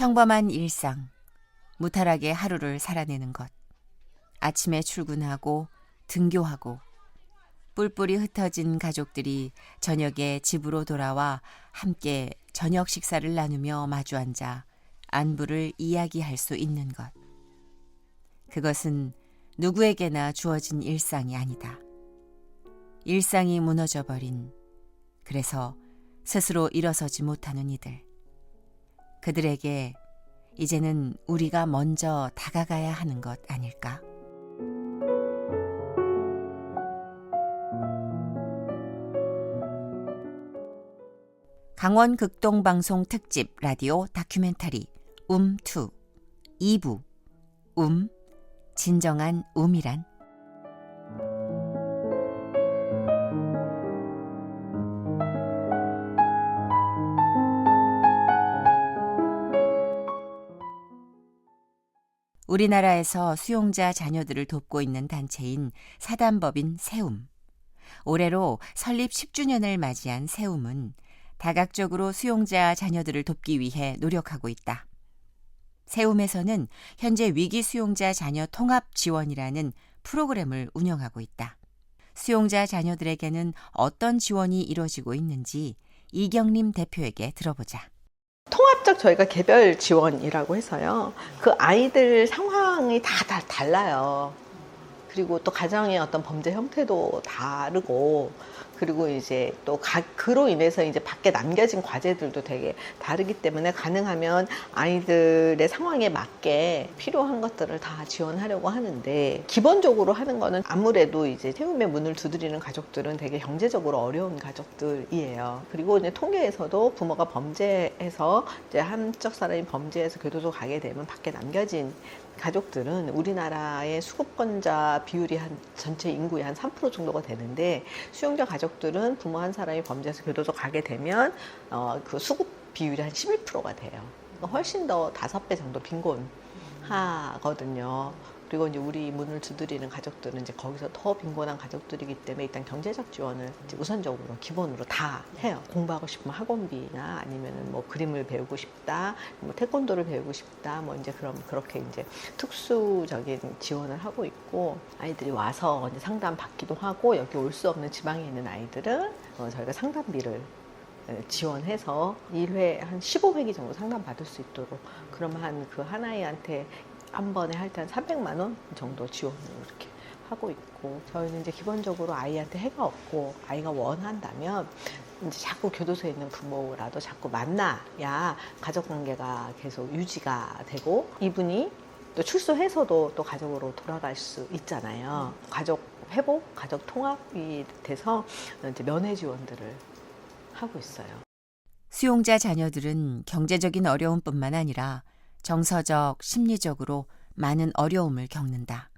평범한 일상, 무탈하게 하루를 살아내는 것. 아침에 출근하고 등교하고 뿔뿔이 흩어진 가족들이 저녁에 집으로 돌아와 함께 저녁 식사를 나누며 마주 앉아 안부를 이야기할 수 있는 것. 그것은 누구에게나 주어진 일상이 아니다. 일상이 무너져버린, 그래서 스스로 일어서지 못하는 이들. 그들에게 이제는 우리가 먼저 다가가야 하는 것 아닐까? 강원 극동방송 특집 라디오 다큐멘터리 움2 2부 진정한 움이란? 우리나라에서 수용자 자녀들을 돕고 있는 단체인 사단법인 세움. 올해로 설립 10주년을 맞이한 세움은 다각적으로 수용자 자녀들을 돕기 위해 노력하고 있다. 세움에서는 현재 위기 수용자 자녀 통합 지원이라는 프로그램을 운영하고 있다. 수용자 자녀들에게는 어떤 지원이 이루어지고 있는지 이경림 대표에게 들어보자. 통합적 저희가 개별 지원이라고 해서요. 그 아이들 상황이 다 달라요. 그리고 또 가정의 어떤 범죄 형태도 다르고, 그리고 이제 또 그로 인해서 이제 밖에 남겨진 과제들도 되게 다르기 때문에 가능하면 아이들의 상황에 맞게 필요한 것들을 다 지원하려고 하는데, 기본적으로 하는 거는 아무래도 이제 세움의 문을 두드리는 가족들은 되게 경제적으로 어려운 가족들이에요. 그리고 이제 통계에서도 부모가 범죄해서 이제 한쪽 사람이 범죄해서 교도소 가게 되면 밖에 남겨진 가족들은 우리나라의 수급권자 비율이 한 전체 인구의 한 3% 정도가 되는데, 수용자 가족들은 부모 한 사람이 범죄해서 교도소 가게 되면 그 수급 비율이 한 11%가 돼요. 그러니까 훨씬 더 5배 정도 빈곤하거든요. 그리고 이제 우리 문을 두드리는 가족들은 이제 거기서 더 빈곤한 가족들이기 때문에 일단 경제적 지원을 이제 우선적으로 기본으로 다 해요. 공부하고 싶으면 학원비나 아니면은 뭐 그림을 배우고 싶다, 뭐 태권도를 배우고 싶다, 뭐 이제 그렇게 이제 특수적인 지원을 하고 있고, 아이들이 와서 이제 상담 받기도 하고, 여기 올 수 없는 지방에 있는 아이들은 저희가 상담비를 지원해서 1회 한 15회기 정도 상담 받을 수 있도록, 그러면 한 그 한 아이한테 한 번에 할 때 한 300만 원 정도 지원을 이렇게 하고 있고, 저희는 이제 기본적으로 아이한테 해가 없고 아이가 원한다면 이제 자꾸 교도소에 있는 부모라도 자꾸 만나야 가족관계가 계속 유지가 되고, 이분이 또 출소해서도 또 가족으로 돌아갈 수 있잖아요. 가족 회복, 가족 통합이 돼서 이제 면회 지원들을 하고 있어요. 수용자 자녀들은 경제적인 어려움뿐만 아니라 정서적, 심리적으로 많은 어려움을 겪는다.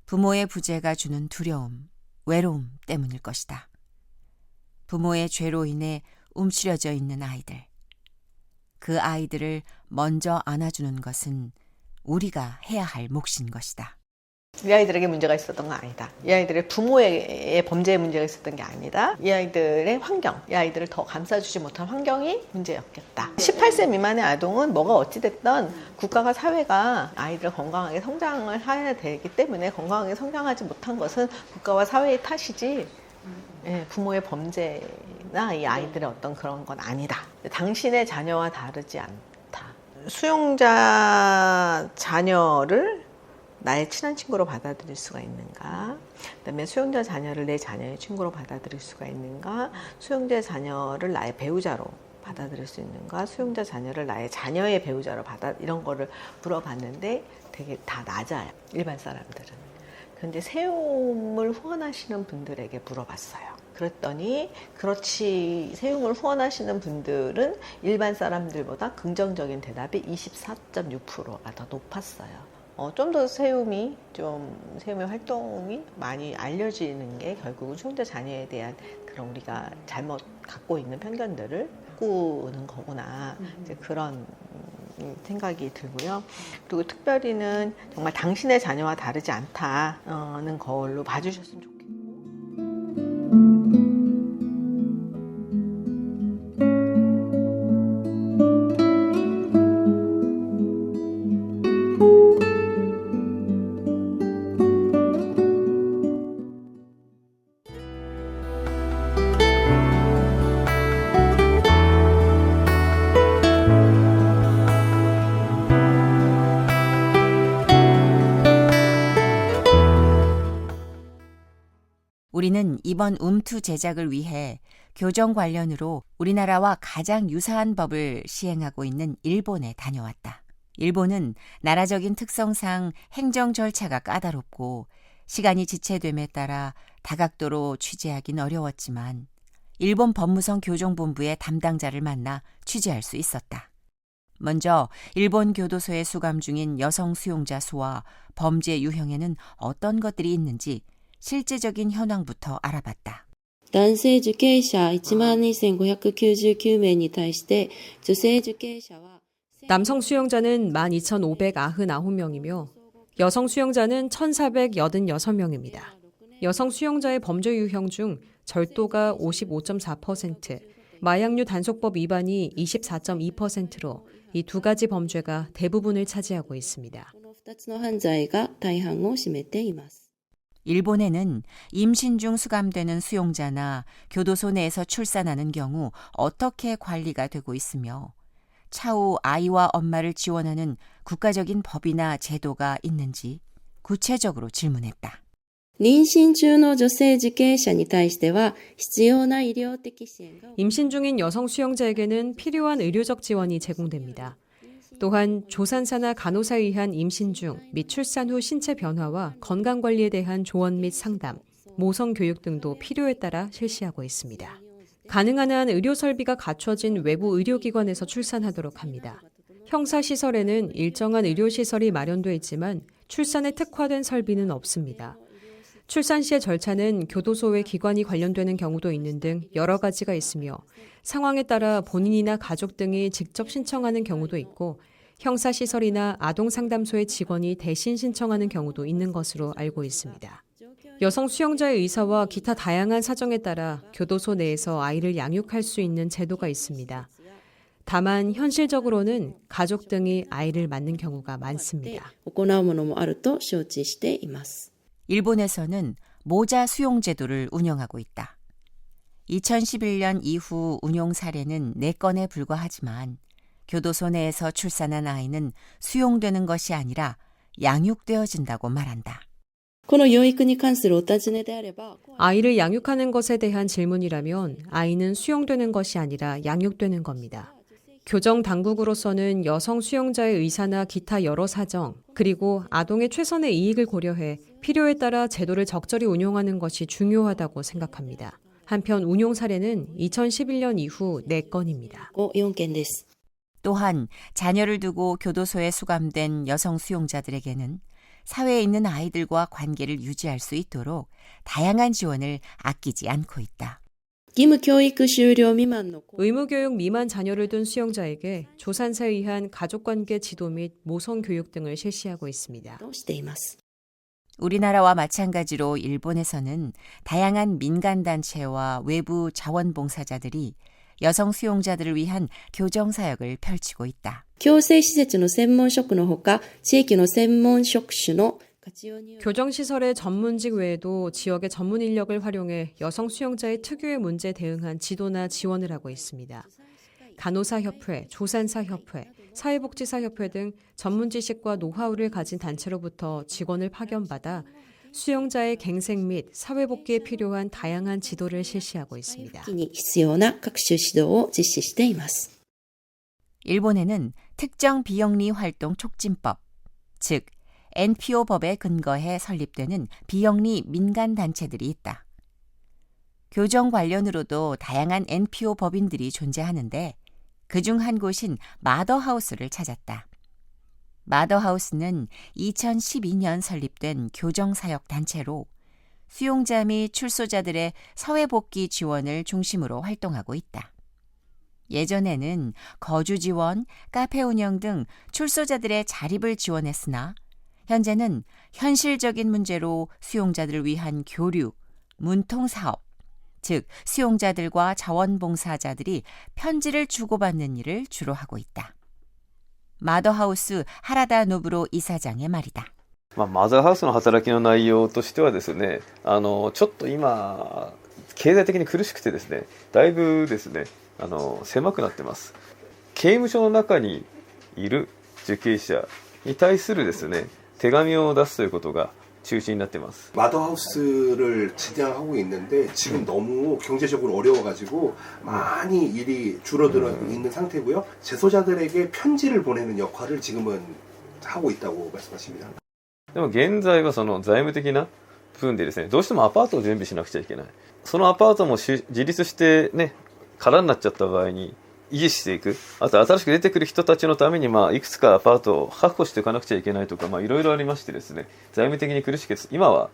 부모의 부재가 주는 두려움, 외로움 때문일 것이다. 부모의 죄로 인해 움츠려져 있는 아이들. 그 아이들을 먼저 안아주는 것은 우리가 해야 할 몫인 것이다. 이 아이들에게 문제가 있었던 건 아니다. 이 아이들의 부모의 범죄에 문제가 있었던 게 아니다. 이 아이들의 환경, 이 아이들을 더 감싸주지 못한 환경이 문제였겠다. 18세 미만의 아동은 뭐가 어찌됐든 국가가, 사회가 아이들을 건강하게 성장을 해야 되기 때문에, 건강하게 성장하지 못한 것은 국가와 사회의 탓이지 부모의 범죄나 이 아이들의 어떤 그런 건 아니다. 당신의 자녀와 다르지 않다. 수용자 자녀를 나의 친한 친구로 받아들일 수가 있는가? 그다음에 수용자 자녀를 내 자녀의 친구로 받아들일 수가 있는가? 수용자 자녀를 나의 배우자로 받아들일 수 있는가? 수용자 자녀를 나의 자녀의 배우자로 이런 거를 물어봤는데 되게 다 낮아요, 일반 사람들은. 그런데 세움을 후원하시는 분들에게 물어봤어요. 그랬더니 그렇지, 세움을 후원하시는 분들은 일반 사람들보다 긍정적인 대답이 24.6%가 더 높았어요. 좀 더 세움의 활동이 많이 알려지는 게 결국은 수용자 자녀에 대한 그런 우리가 잘못 갖고 있는 편견들을 바꾸는 거구나, 이제 그런 생각이 들고요. 그리고 특별히는 정말 당신의 자녀와 다르지 않다는 걸로 봐주셨으면 좋겠어요. 우리는 이번 움투 제작을 위해 교정 관련으로 우리나라와 가장 유사한 법을 시행하고 있는 일본에 다녀왔다. 일본은 나라적인 특성상 행정 절차가 까다롭고 시간이 지체됨에 따라 다각도로 취재하긴 어려웠지만 일본 법무성 교정본부의 담당자를 만나 취재할 수 있었다. 먼저 일본 교도소에 수감 중인 여성 수용자 수와 범죄 유형에는 어떤 것들이 있는지 실제적인 현황부터 알아봤다. 男性受刑者12,599名に対して女性受刑者は 남성 수용자는 12,599명이며 여성 수용자는 1,486명입니다. 여성 수용자의 범죄 유형 중 절도가 55.4%, 마약류 단속법 위반이 24.2%로 이 두 가지 범죄가 대부분을 차지하고 있습니다. この2つの犯罪が大半を占めています。 일본에는 임신 중 수감되는 수용자나 교도소 내에서 출산하는 경우 어떻게 관리가 되고 있으며 차후 아이와 엄마를 지원하는 국가적인 법이나 제도가 있는지 구체적으로 질문했다. 妊娠中の女性受刑者に対しては必要な医療的支援が 임신 중인 여성 수용자에게는 필요한 의료적 지원이 제공됩니다. 또한 조산사나 간호사에 의한 임신 중 및 출산 후 신체 변화와 건강관리에 대한 조언 및 상담, 모성 교육 등도 필요에 따라 실시하고 있습니다. 가능한 한 의료 설비가 갖춰진 외부 의료기관에서 출산하도록 합니다. 형사시설에는 일정한 의료시설이 마련돼 있지만 출산에 특화된 설비는 없습니다. 출산 시의 절차는 교도소의 기관이 관련되는 경우도 있는 등 여러 가지가 있으며 상황에 따라 본인이나 가족 등이 직접 신청하는 경우도 있고 형사시설이나 아동상담소의 직원이 대신 신청하는 경우도 있는 것으로 알고 있습니다. 여성 수용자의 의사와 기타 다양한 사정에 따라 교도소 내에서 아이를 양육할 수 있는 제도가 있습니다. 다만 현실적으로는 가족 등이 아이를 맡는 경우가 많습니다. 行うものもあると承知しています。 일본에서는 모자 수용 제도를 운영하고 있다. 2011년 이후 운용 사례는 4건에 불과하지만 교도소 내에서 출산한 아이는 수용되는 것이 아니라 양육되어진다고 말한다. この養育に関するお尋ねであれば 아이를 양육하는 것에 대한 질문이라면 아이는 수용되는 것이 아니라 양육되는 겁니다. 교정 당국으로서는 여성 수용자의 의사나 기타 여러 사정, 그리고 아동의 최선의 이익을 고려해 필요에 따라 제도를 적절히 운용하는 것이 중요하다고 생각합니다. 한편 운용 사례는 2011년 이후 4건입니다. 4件です。 또한 자녀를 두고 교도소에 수감된 여성 수용자들에게는 사회에 있는 아이들과 관계를 유지할 수 있도록 다양한 지원을 아끼지 않고 있다. 義務教育終了未満の 의무교육 미만 자녀를 둔 수용자에게 조산사에 의한 가족관계 지도 및 모성교육 등을 실시하고 있습니다. としています。 우리나라와 마찬가지로 일본에서는 다양한 민간단체와 외부 자원봉사자들이 여성 수용자들을 위한 교정사역을 펼치고 있다. 矯正施設の専門職のほか、地域の専門職種の活用により 교정시설의 전문직 외에도 지역의 전문 인력을 활용해 여성 수용자의 특유의 문제에 대응한 지도나 지원을 하고 있습니다. 간호사협회, 조산사협회, 사회복지사협회 등 전문 지식과 노하우를 가진 단체로부터 직원을 파견받아 수용자의 갱생 및 사회복귀에 필요한 다양한 지도를 실시하고 있습니다. に必要な各種指導を実施しています。 일본에는 특정 비영리 활동 촉진법, 즉 NPO법에 근거해 설립되는 비영리 민간단체들이 있다. 교정 관련으로도 다양한 NPO 법인들이 존재하는데 그중 한 곳인 마더하우스를 찾았다. 마더하우스는 2012년 설립된 교정사역 단체로 수용자 및 출소자들의 사회복귀 지원을 중심으로 활동하고 있다. 예전에는 거주 지원, 카페 운영 등 출소자들의 자립을 지원했으나 현재는 현실적인 문제로 수용자들을 위한 교류, 문통 사업, 즉 수용자들과 자원봉사자들이 편지를 주고받는 일을 주로 하고 있다. 마더하우스 하라다 노브로 이사장의 말이다. マザーハウスの働きの内容としてはですね、ちょっと今経済的に苦しくてですね、だいぶですね、狭くなってます。刑務所の中にいる受刑者に対するですね、手紙を出すということが中心になってます。 마더하우스를 진행하고 있는데 지금 너무 경제적으로 어려워가지고 많이 일이 줄어들어 있는 상태고요. 재소자들에게 편지를 보내는 역할을 지금은 하고 있다고 말씀하십니다. でも現在はその財務的な部分でですね、どうしてもアパートを準備しなくちゃいけない。そのアパートも自立してね、空になっちゃった場合に維持していく。あと新しく出てくる人たちのためにいくつかアパートを確保しておかなくちゃいけないとか、いろいろありましてですね、財務的に苦しくて、今は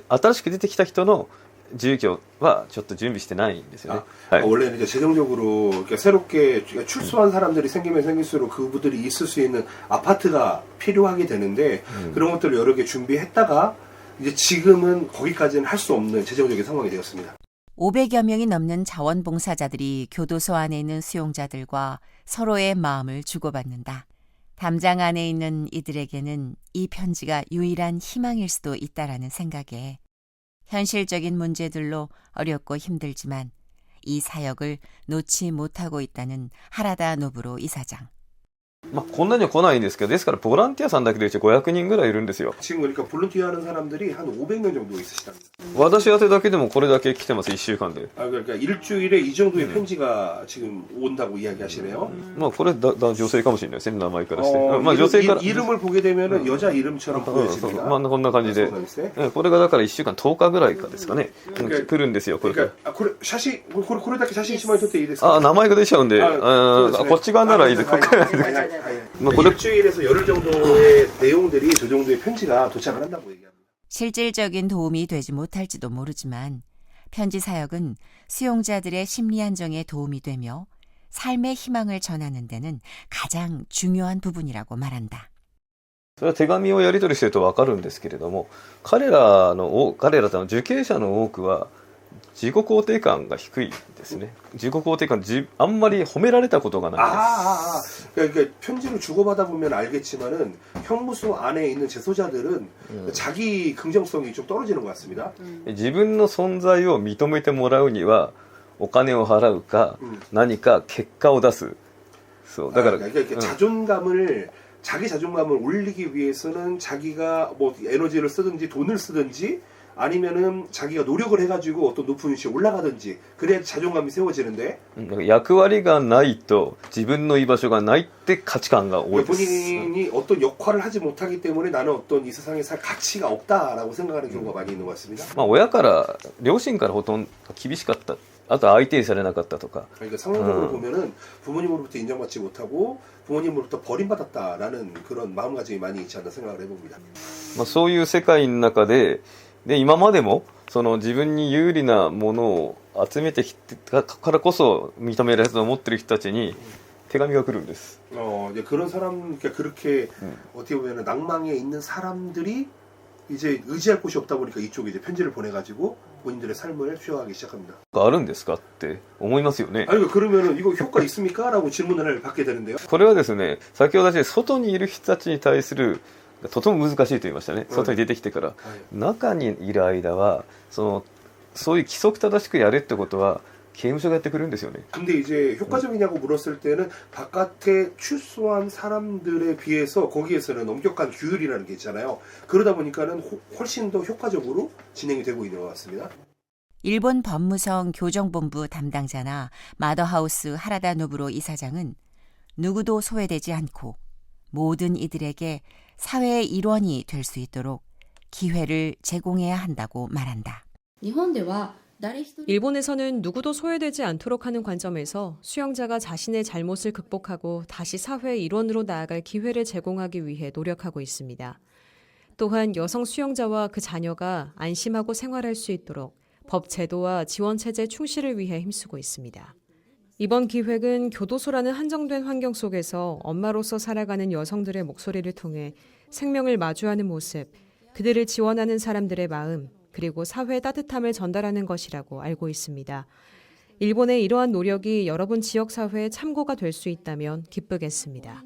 新しく出てきた人の住居はちょっと準備してないんですよね。 원래는 이제 재정적으로 그러니까 새롭게 출소한 사람들이 생기면 생길수록 그분들이 있을 수 있는 아파트가 필요하게 되는데 그런 것들을 여러 개 준비했다가 이제 지금은 거기까지는 할 수 없는 재정적인 상황이 되었습니다. 500여 명이 넘는 자원봉사자들이 교도소 안에 있는 수용자들과 서로의 마음을 주고받는다. 담장 안에 있는 이들에게는 이 편지가 유일한 희망일 수도 있다라는 생각에 현실적인 문제들로 어렵고 힘들지만 이 사역을 놓지 못하고 있다는 하라다 노부로 이사장. こんなには来ないんですけど、ですからボランティアさんだけでうち500人ぐらいいるんですよ。 지금 그러니까 볼런티어하는 사람들이 한 500명 정도 있으시답니다. 私宛てだけでもこれだけ来てます、1週間で。 그러니까 일주일에 이 정도의 편지가 지금 온다고 이야기하시네요. これ女性かもしれないですね、名前からして。 女 이름, 性から。 이름을 보게 되면은 여자 이름처럼 そう 보여집니다. こんな感じで。 これがだから1週間10日ぐらいかですかね。来るんですよ、これ。 그러니까これ 사진, これだけ写真しまい撮っていいですか? 名前が出ちゃうんで、こっち側ならいいです。こっからいいです。 これ 일주일에서 열흘 정도의 내용들이 저 정도의 편지가 도착을 한다고 얘기합니다. 실질적인 도움이 되지 못할지도 모르지만 편지 사역은 수용자들의 심리 안정에 도움이 되며 삶의 희망을 전하는 데는 가장 중요한 부분이라고 말한다. それは手紙をやり取りしてると分かるんですけれども、彼らとの受刑者の多くは自己肯定感が低いですね。自己肯定感、あんまり褒められたことがないです。 그러니까 편지를 주고받아 보면 알겠지만은 형무소 안에 있는 재소자들은 자기 긍정성이 좀 떨어지는 것 같습니다. 自分の存在を認めてもらうにはお金を払うか、何か結果を出す。そうだから、 그러니까 자기 자존감을 올리기 위해서는 자기가 뭐 에너지를 쓰든지 돈을 쓰든지 아니면은 자기가 노력을 해가지고 어떤 높은 위치에 올라가든지 그래야 자존감이 세워지는데 役割がないと自分の居場所がないって価値観が多いです。 본인이 어떤 역할을 하지 못하기 때문에 나는 어떤 이 세상에 살 가치가 없다라고 생각하는 경우가 많이 있는 것 같습니다. 親から両親からほとんど厳しかった。あと相手にされなかったとか。 그러니까 상황적으로 보면은 부모님으로부터 인정받지 못하고 부모님으로부터 버림받았다라는 그런 마음가짐이 많이 있지 않나 생각을 해봅니다. そういう世界の中で、今までもその自分に有利なものを集めてきたからこそ認められたと思ってる人たちに手紙が来るんです。 이제 그런 사람, 그러니까 그렇게 어떻게 보면 낭망에 있는 사람들이 이제 의지할 곳이 없다 보니까 이쪽에 이제 편지를 보내가지고 본인들의 삶을 수여하기 시작합니다. あるんですかって思いますよね。 아니 그러면은 이거 효과 있습니까? 라고 질문을 받게 되는데요. これはですね、先ほど私外にいる人たちに対するとても難しいと言いましたね。外に出てきてから、中にいる間はそういう規則正しくやれってことは刑務所がやってくるんですよね。 근데 이제 효과적이냐고 물었을 때는 바깥에 출소한 사람들에 비해서 거기에서는 엄격한 규율이라는 게 있잖아요. 그러다 보니까는 훨씬 더 효과적으로 진행이 되고 있는 것 같습니다. 일본 법무성 교정본부 담당자나 마더하우스 하라다 노부로 이사장은 누구도 소외되지 않고 모든 이들에게 사회의 일원이 될 수 있도록 기회를 제공해야 한다고 말한다. 일본에서는 누구도 소외되지 않도록 하는 관점에서 수용자가 자신의 잘못을 극복하고 다시 사회의 일원으로 나아갈 기회를 제공하기 위해 노력하고 있습니다. 또한 여성 수용자와 그 자녀가 안심하고 생활할 수 있도록 법 제도와 지원 체제 충실을 위해 힘쓰고 있습니다. 이번 기획은 교도소라는 한정된 환경 속에서 엄마로서 살아가는 여성들의 목소리를 통해 생명을 마주하는 모습, 그들을 지원하는 사람들의 마음, 그리고 사회의 따뜻함을 전달하는 것이라고 알고 있습니다. 일본의 이러한 노력이 여러분 지역사회에 참고가 될 수 있다면 기쁘겠습니다.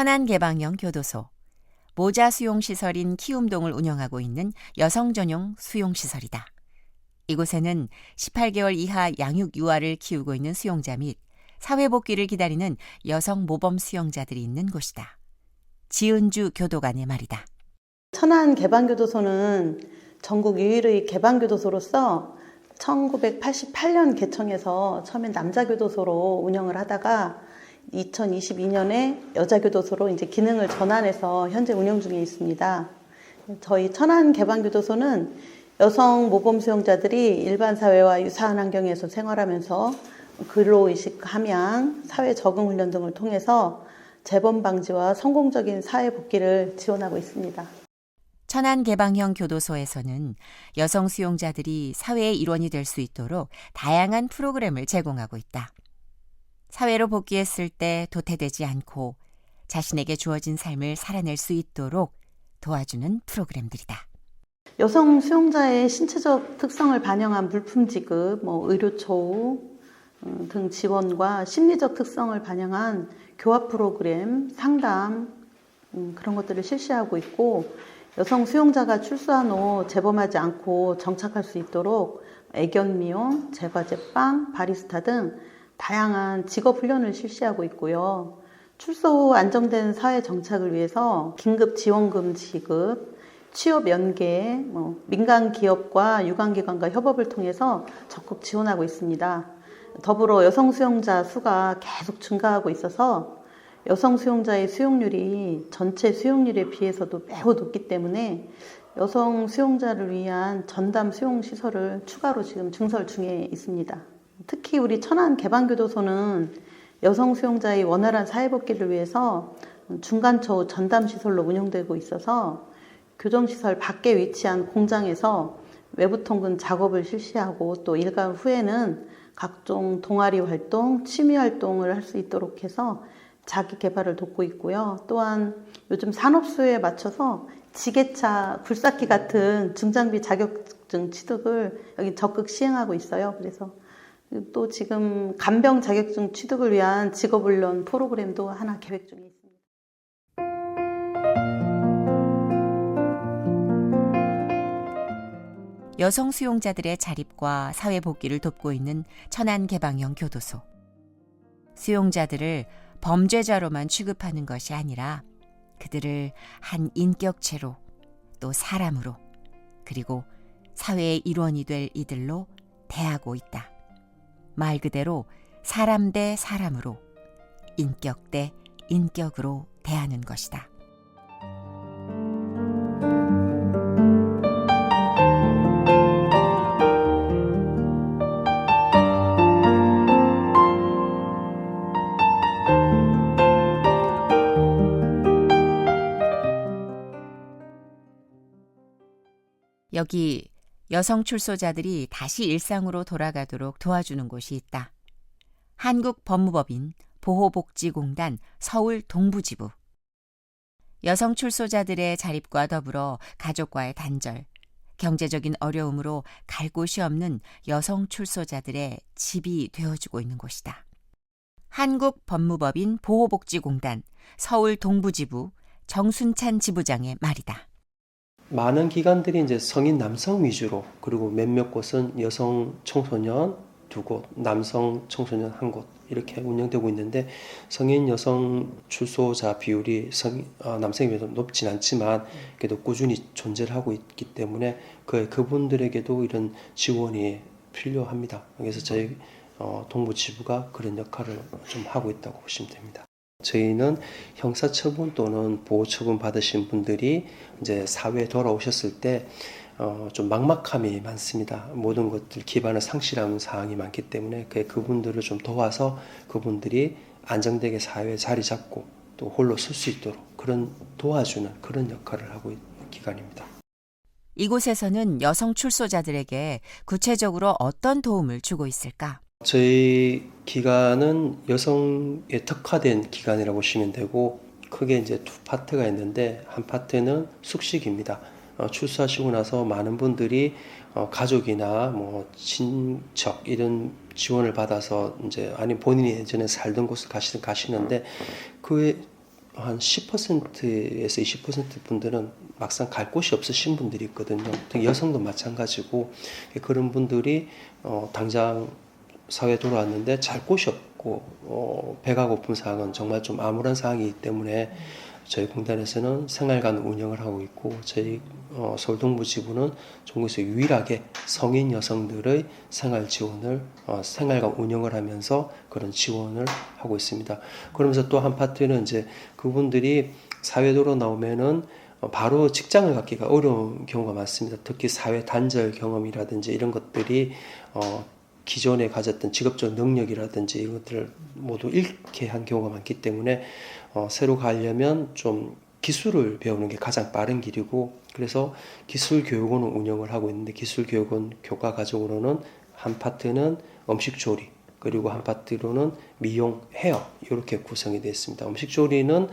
천안개방형 교도소, 모자 수용시설인 키움동을 운영하고 있는 여성 전용 수용시설이다. 이곳에는 18개월 이하 양육 유아를 키우고 있는 수용자 및 사회복귀를 기다리는 여성 모범 수용자들이 있는 곳이다. 지은주 교도관의 말이다. 천안개방교도소는 전국 유일의 개방교도소로서 1988년 개청해서 처음엔 남자교도소로 운영을 하다가 2022년에 여자교도소로 이제 기능을 전환해서 현재 운영 중에 있습니다. 저희 천안개방교도소는 여성 모범 수용자들이 일반 사회와 유사한 환경에서 생활하면서 근로의식 함양, 사회 적응 훈련 등을 통해서 재범 방지와 성공적인 사회 복귀를 지원하고 있습니다. 천안개방형 교도소에서는 여성 수용자들이 사회의 일원이 될 수 있도록 다양한 프로그램을 제공하고 있다. 사회로 복귀했을 때 도태되지 않고 자신에게 주어진 삶을 살아낼 수 있도록 도와주는 프로그램들이다. 여성 수용자의 신체적 특성을 반영한 물품 지급, 의료 처우 등 지원과 심리적 특성을 반영한 교합 프로그램, 상담 그런 것들을 실시하고 있고, 여성 수용자가 출소한 후 재범하지 않고 정착할 수 있도록 애견 미용, 제과제빵, 바리스타 등 다양한 직업 훈련을 실시하고 있고요. 출소 후 안정된 사회 정착을 위해서 긴급 지원금 지급, 취업 연계, 민간 기업과 유관기관과 협업을 통해서 적극 지원하고 있습니다. 더불어 여성 수용자 수가 계속 증가하고 있어서 여성 수용자의 수용률이 전체 수용률에 비해서도 매우 높기 때문에 여성 수용자를 위한 전담 수용 시설을 추가로 지금 증설 중에 있습니다. 특히 우리 천안개방교도소는 여성 수용자의 원활한 사회복귀를 위해서 중간처우 전담시설로 운영되고 있어서 교정시설 밖에 위치한 공장에서 외부 통근 작업을 실시하고 또 일과 후에는 각종 동아리 활동, 취미 활동을 할 수 있도록 해서 자기 개발을 돕고 있고요. 또한 요즘 산업수요에 맞춰서 지게차, 굴삭기 같은 중장비 자격증 취득을 여기 적극 시행하고 있어요. 그래서 또 지금 간병 자격증 취득을 위한 직업훈련 프로그램도 하나 계획 중에 있습니다. 여성 수용자들의 자립과 사회 복귀를 돕고 있는 천안개방형 교도소. 수용자들을 범죄자로만 취급하는 것이 아니라 그들을 한 인격체로, 또 사람으로, 그리고 사회의 일원이 될 이들로 대하고 있다. 말 그대로 사람 대 사람으로, 인격 대 인격으로 대하는 것이다. 여기 여성 출소자들이 다시 일상으로 돌아가도록 도와주는 곳이 있다. 한국법무법인 보호복지공단 서울 동부지부. 여성 출소자들의 자립과 더불어 가족과의 단절, 경제적인 어려움으로 갈 곳이 없는 여성 출소자들의 집이 되어주고 있는 곳이다. 한국법무법인 보호복지공단 서울 동부지부 정순찬 지부장의 말이다. 많은 기관들이 이제 성인 남성 위주로, 그리고 몇몇 곳은 여성 청소년 2곳, 남성 청소년 1곳 이렇게 운영되고 있는데, 성인 여성 출소자 비율이 남성에 비해서 높진 않지만 그래도 꾸준히 존재를 하고 있기 때문에 그분들에게도 이런 지원이 필요합니다. 그래서 저희 동부지부가 그런 역할을 좀 하고 있다고 보시면 됩니다. 저희는 형사처분 또는 보호처분 받으신 분들이 이제 사회에 돌아오셨을 때 좀 막막함이 많습니다. 모든 것들 기반을 상실하는 상황이 많기 때문에 그분들을 좀 도와서 그분들이 안정되게 사회에 자리 잡고 또 홀로 설 수 있도록 도와주는 그런 역할을 하고 있는 기관입니다. 이곳에서는 여성 출소자들에게 구체적으로 어떤 도움을 주고 있을까? 저희 기관은 여성에 특화된 기관이라고 보시면 되고, 크게 이제 두 파트가 있는데, 한 파트는 숙식입니다. 출소하시고 나서 많은 분들이 가족이나 친척 이런 지원을 받아서 이제 아니 본인이 예전에 살던 곳을 가시는데, 그 한 10%에서 20% 분들은 막상 갈 곳이 없으신 분들이 있거든요. 특히 여성도 마찬가지고 그런 분들이 당장 사회에 돌아왔는데 잘 곳이 없고 배가 고픈 상황은 정말 좀 암울한 상황이기 때문에 저희 공단에서는 생활관 운영을 하고 있고 저희 서울 동부지부는 전국에서 유일하게 성인 여성들의 생활 지원을 생활관 운영을 하면서 그런 지원을 하고 있습니다. 그러면서 또 한 파트는 이제 그분들이 사회도로 나오면은 바로 직장을 갖기가 어려운 경우가 많습니다. 특히 사회 단절 경험이라든지 이런 것들이 기존에 가졌던 직업적 능력이라든지 이것들을 모두 잃게 한 경우가 많기 때문에 새로 가려면 좀 기술을 배우는 게 가장 빠른 길이고 그래서 기술교육원을 운영을 하고 있는데 기술교육원 교과 과정으로는 한 파트는 음식조리 그리고 한 파트로는 미용, 헤어 이렇게 구성이 되어 있습니다. 음식조리는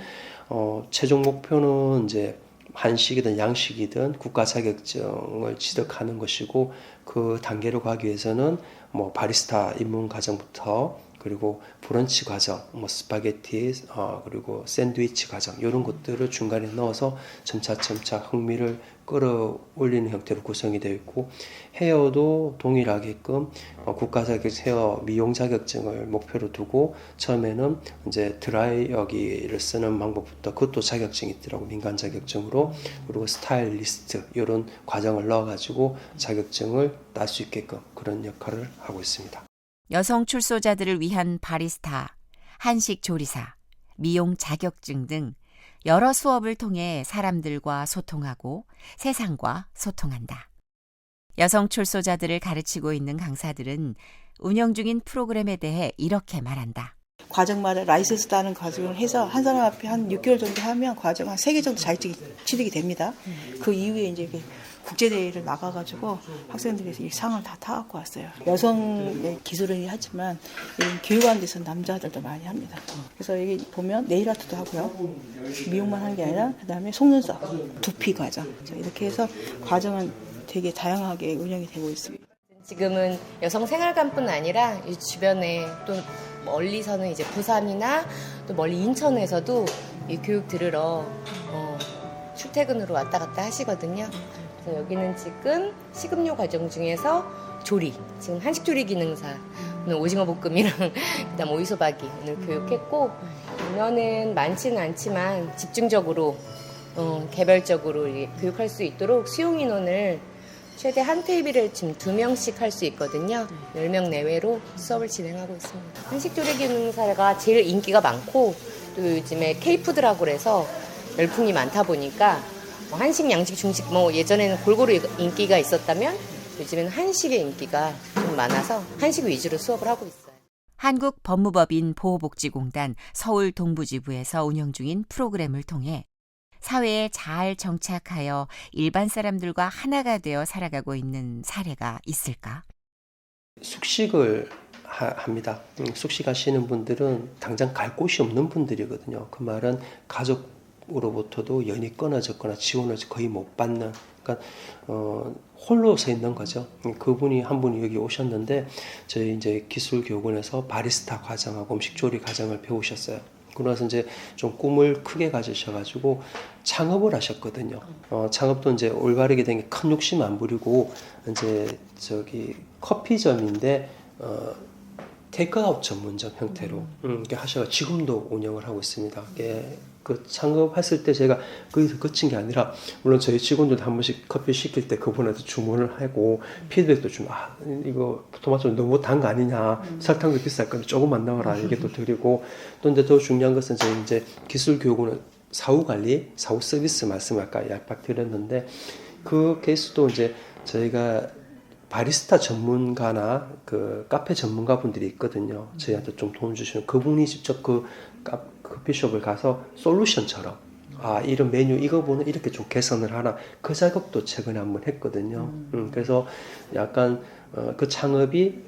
최종 목표는 이제 한식이든 양식이든 국가 자격증을 취득하는 것이고 그 단계로 가기 위해서는 뭐 바리스타 입문 과정부터 그리고 브런치 과정, 뭐 스파게티, 그리고 샌드위치 과정 이런 것들을 중간에 넣어서 점차 흥미를 끌어올리는 형태로 구성이 되어 있고 헤어도 동일하게끔 국가 자격 헤어 미용 자격증을 목표로 두고 처음에는 이제 드라이어기를 쓰는 방법부터 그것도 자격증이 있더라고 민간 자격증으로 그리고 스타일리스트 이런 과정을 넣어가지고 자격증을 딸 수 있게끔 그런 역할을 하고 있습니다. 여성 출소자들을 위한 바리스타, 한식 조리사, 미용 자격증 등 여러 수업을 통해 사람들과 소통하고 세상과 소통한다. 여성 출소자들을 가르치고 있는 강사들은 운영 중인 프로그램에 대해 이렇게 말한다. 과정마다 라이센스 따는 과정을 해서 한 사람 앞에 한 6개월 정도 하면 과정 한 3개 정도 자격증이 취득이 됩니다. 그 이후에 이제 국제대회를 나가가지고 학생들에서 이 상을 다 타갖고 왔어요. 여성의 기술은 하지만 교육하는 데서 남자들도 많이 합니다. 그래서 여기 보면 네일 아트도 하고요. 미용만 하는 게 아니라 그다음에 속눈썹, 두피 과정 이렇게 해서 과정은 되게 다양하게 운영이 되고 있습니다. 지금은 여성 생활관뿐 아니라 이 주변에 또 멀리서는 이제 부산이나 또 멀리 인천에서도 이 교육 들으러 출퇴근으로 왔다 갔다 하시거든요. 그래서 여기는 지금 식음료 과정 중에서 조리, 지금 한식조리 기능사, 오늘 오징어 볶음이랑 그다음 오이소박이 오늘 교육했고 인원은 많지는 않지만 집중적으로 개별적으로 교육할 수 있도록 수용 인원을 최대 한 테이블에 지금 2명씩 할 수 있거든요. 10명 내외로 수업을 진행하고 있습니다. 한식조리 기능사가 제일 인기가 많고 또 요즘에 K푸드라고 해서 열풍이 많다 보니까 한식, 양식, 중식 예전에는 골고루 인기가 있었다면 요즘에는 한식의 인기가 좀 많아서 한식 위주로 수업을 하고 있어요. 한국법무법인 보호복지공단 서울 동부지부에서 운영 중인 프로그램을 통해 사회에 잘 정착하여 일반 사람들과 하나가 되어 살아가고 있는 사례가 있을까? 숙식을 합니다. 숙식하시는 분들은 당장 갈 곳이 없는 분들이거든요. 그 말은 가족으로부터도 연이 끊어졌거나 지원을 거의 못 받는 그러니까 홀로 서 있는 거죠. 그분이 한 분이 여기 오셨는데 저희 이제 기술교육원에서 바리스타 과정하고 음식조리 과정을 배우셨어요. 그러나서 이제 좀 꿈을 크게 가지셔가지고 창업을 하셨거든요. 창업도 이제 올바르게 된 게 큰 욕심 안 부리고 이제 커피점인데 테이크아웃 전문점 형태로 이렇게 하셔서 지금도 운영을 하고 있습니다. 그 창업했을 때 제가 거기서 그친 게 아니라 물론 저희 직원들도 한 번씩 커피 시킬 때 그분한테 주문을 하고 피드백도 좀 이거 토마토 너무 단 거 아니냐 설탕도 비쌀 건데 조금만 넣어라 이게 또 드리고 또 이제 더 중요한 것은 저희 이제 기술교육은 사후 관리, 사후 서비스 말씀 아까 약박 드렸는데 그 케이스도 이제 저희가 바리스타 전문가나 그 카페 전문가 분들이 있거든요. 저희한테 좀 도움 주시는 그분이 직접 그 커피숍을 가서 솔루션처럼 이런 메뉴 이거 보는 이렇게 좀 개선을 하나 그 작업도 최근에 한번 했거든요. 그래서 약간 그 창업이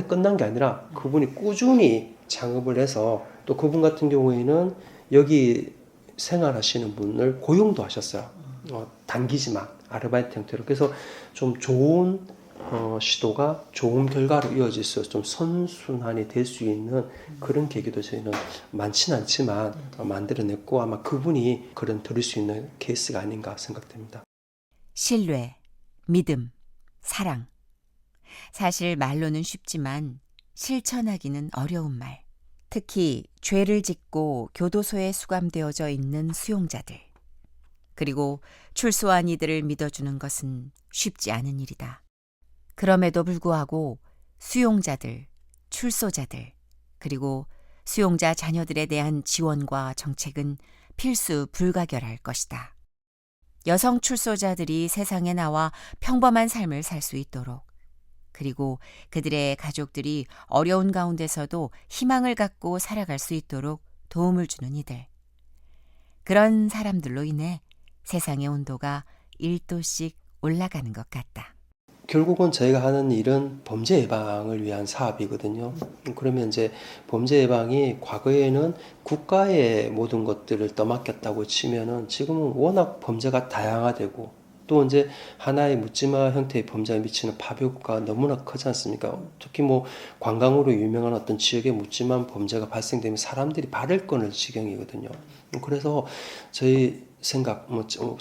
끝난 게 아니라 그분이 꾸준히 창업을 해서 또 그분 같은 경우에는 여기 생활하시는 분을 고용도 하셨어요. 단기지만 아르바이트 형태로. 그래서 좀 좋은 시도가 좋은 결과로 이어져서 좀 선순환이 될 수 있는 그런 계기도 저희는 많지는 않지만 만들어냈고 아마 그분이 그런 들을 수 있는 케이스가 아닌가 생각됩니다. 신뢰, 믿음, 사랑. 사실 말로는 쉽지만 실천하기는 어려운 말. 특히 죄를 짓고 교도소에 수감되어져 있는 수용자들. 그리고 출소한 이들을 믿어주는 것은 쉽지 않은 일이다. 그럼에도 불구하고 수용자들, 출소자들, 그리고 수용자 자녀들에 대한 지원과 정책은 필수 불가결할 것이다. 여성 출소자들이 세상에 나와 평범한 삶을 살 수 있도록, 그리고 그들의 가족들이 어려운 가운데서도 희망을 갖고 살아갈 수 있도록 도움을 주는 이들. 그런 사람들로 인해 세상의 온도가 1도씩 올라가는 것 같다. 결국은 저희가 하는 일은 범죄 예방을 위한 사업이거든요. 그러면 이제 범죄 예방이 과거에는 국가의 모든 것들을 떠맡겼다고 치면은 지금은 워낙 범죄가 다양화되고 또 이제 하나의 묻지마 형태의 범죄가 미치는 파괴가 너무나 크지 않습니까? 특히 뭐 관광으로 유명한 어떤 지역에 묻지마 범죄가 발생되면 사람들이 발을 끊을 지경이거든요. 그래서 저희 생각,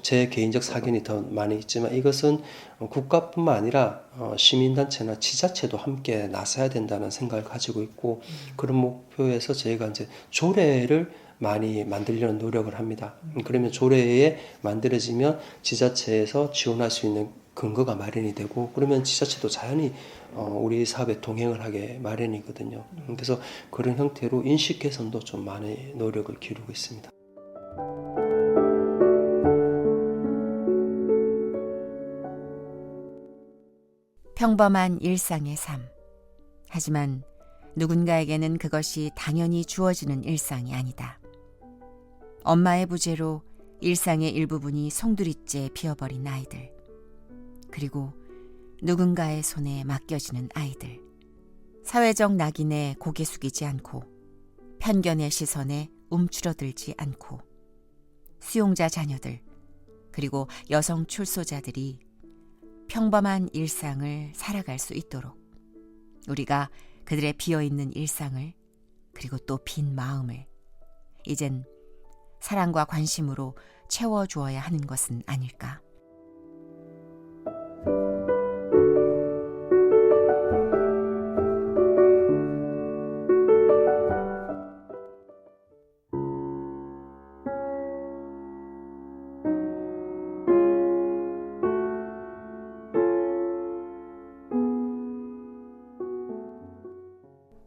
제 개인적 사견이 더 많이 있지만 이것은 국가뿐만 아니라 시민단체나 지자체도 함께 나서야 된다는 생각을 가지고 있고 그런 목표에서 저희가 이제 조례를 많이 만들려는 노력을 합니다. 그러면 조례에 만들어지면 지자체에서 지원할 수 있는 근거가 마련이 되고 그러면 지자체도 자연히 우리 사업에 동행을 하게 마련이거든요. 그래서 그런 형태로 인식 개선도 좀 많이 노력을 기울이고 있습니다. 평범한 일상의 삶. 하지만 누군가에게는 그것이 당연히 주어지는 일상이 아니다. 엄마의 부재로 일상의 일부분이 송두리째 비어버린 아이들. 그리고 누군가의 손에 맡겨지는 아이들. 사회적 낙인에 고개 숙이지 않고 편견의 시선에 움츠러들지 않고 수용자 자녀들 그리고 여성 출소자들이 평범한 일상을 살아갈 수 있도록 우리가 그들의 비어있는 일상을 그리고 또 빈 마음을 이젠 사랑과 관심으로 채워주어야 하는 것은 아닐까.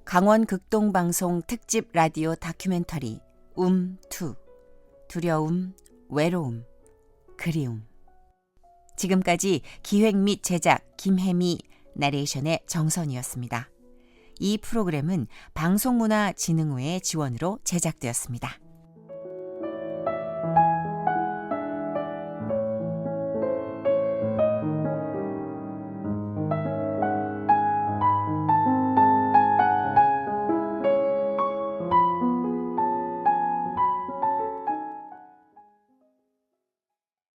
강원 극동방송 특집 라디오 다큐멘터리 2 두려움, 외로움, 그리움. 지금까지 기획 및 제작 김혜미, 나레이션의 정선이었습니다. 이 프로그램은 방송문화진흥회의 지원으로 제작되었습니다.